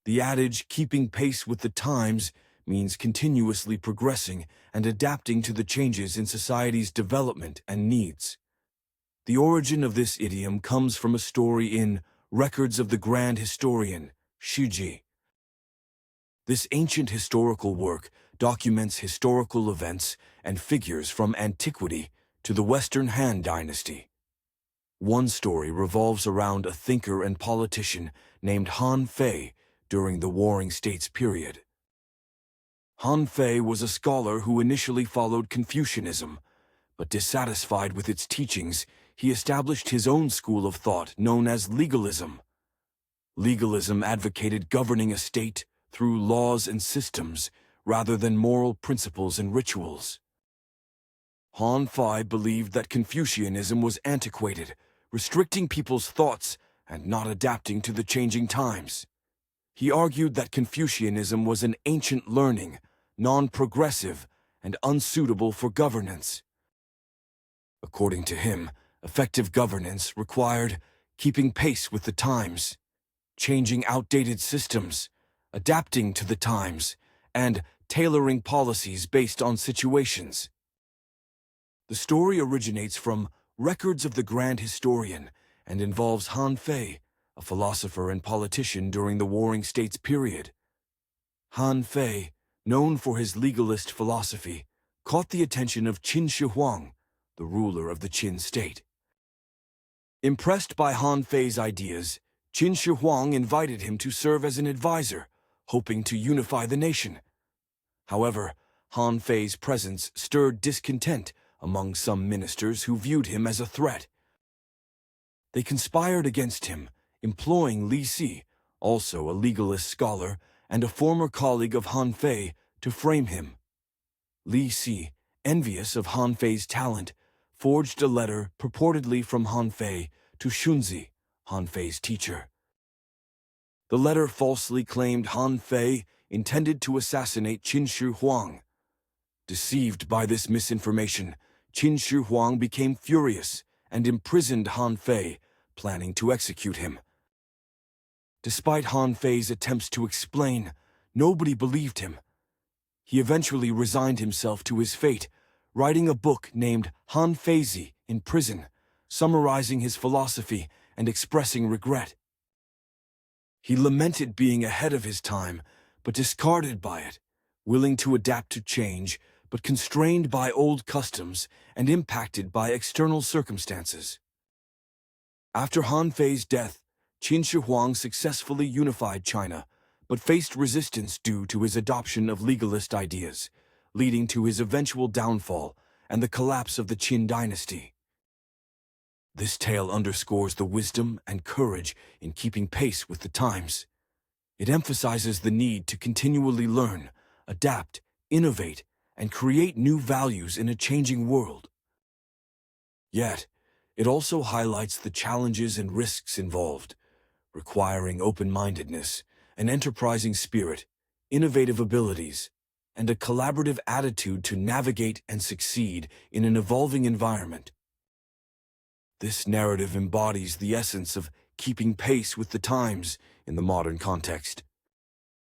The adage, keeping pace with the times, means continuously progressing and adapting to the changes in society's development and needs. The origin of this idiom comes from a story in Records of the Grand Historian, Shiji. This ancient historical work documents historical events and figures from antiquity to the Western Han Dynasty. One story revolves around a thinker and politician named Han Fei during the Warring States period. Han Fei was a scholar who initially followed Confucianism, but dissatisfied with its teachings, he established his own school of thought known as legalism. Legalism advocated governing a state through laws and systems rather than moral principles and rituals. Han Fei believed that Confucianism was antiquated, restricting people's thoughts and not adapting to the changing times. He argued that Confucianism was an ancient learning, non-progressive, and unsuitable for governance. According to him, effective governance required keeping pace with the times, changing outdated systems, adapting to the times, and tailoring policies based on situations. The story originates from Records of the Grand Historian and involves Han Fei, a philosopher and politician during the Warring States period. Han Fei, known for his legalist philosophy, caught the attention of Qin Shi Huang, the ruler of the Qin state. Impressed by Han Fei's ideas, Qin Shi Huang invited him to serve as an advisor, hoping to unify the nation. However, Han Fei's presence stirred discontent among some ministers who viewed him as a threat. They conspired against him, employing Li Si, also a legalist scholar and a former colleague of Han Fei, to frame him. Li Si, envious of Han Fei's talent, forged a letter purportedly from Han Fei to Xunzi, Han Fei's teacher. The letter falsely claimed Han Fei intended to assassinate Qin Shi Huang. Deceived by this misinformation, Qin Shi Huang became furious and imprisoned Han Fei, planning to execute him. Despite Han Fei's attempts to explain, nobody believed him. He eventually resigned himself to his fate, writing a book named Han Feizi in prison, summarizing his philosophy and expressing regret. He lamented being ahead of his time, but discarded by it, willing to adapt to change, but constrained by old customs and impacted by external circumstances. After Han Fei's death, Qin Shi Huang successfully unified China, but faced resistance due to his adoption of legalist ideas, leading to his eventual downfall and the collapse of the Qin dynasty. This tale underscores the wisdom and courage in keeping pace with the times. It emphasizes the need to continually learn, adapt, innovate, and create new values in a changing world. Yet, it also highlights the challenges and risks involved, requiring open-mindedness, an enterprising spirit, innovative abilities, and a collaborative attitude to navigate and succeed in an evolving environment. This narrative embodies the essence of keeping pace with the times in the modern context.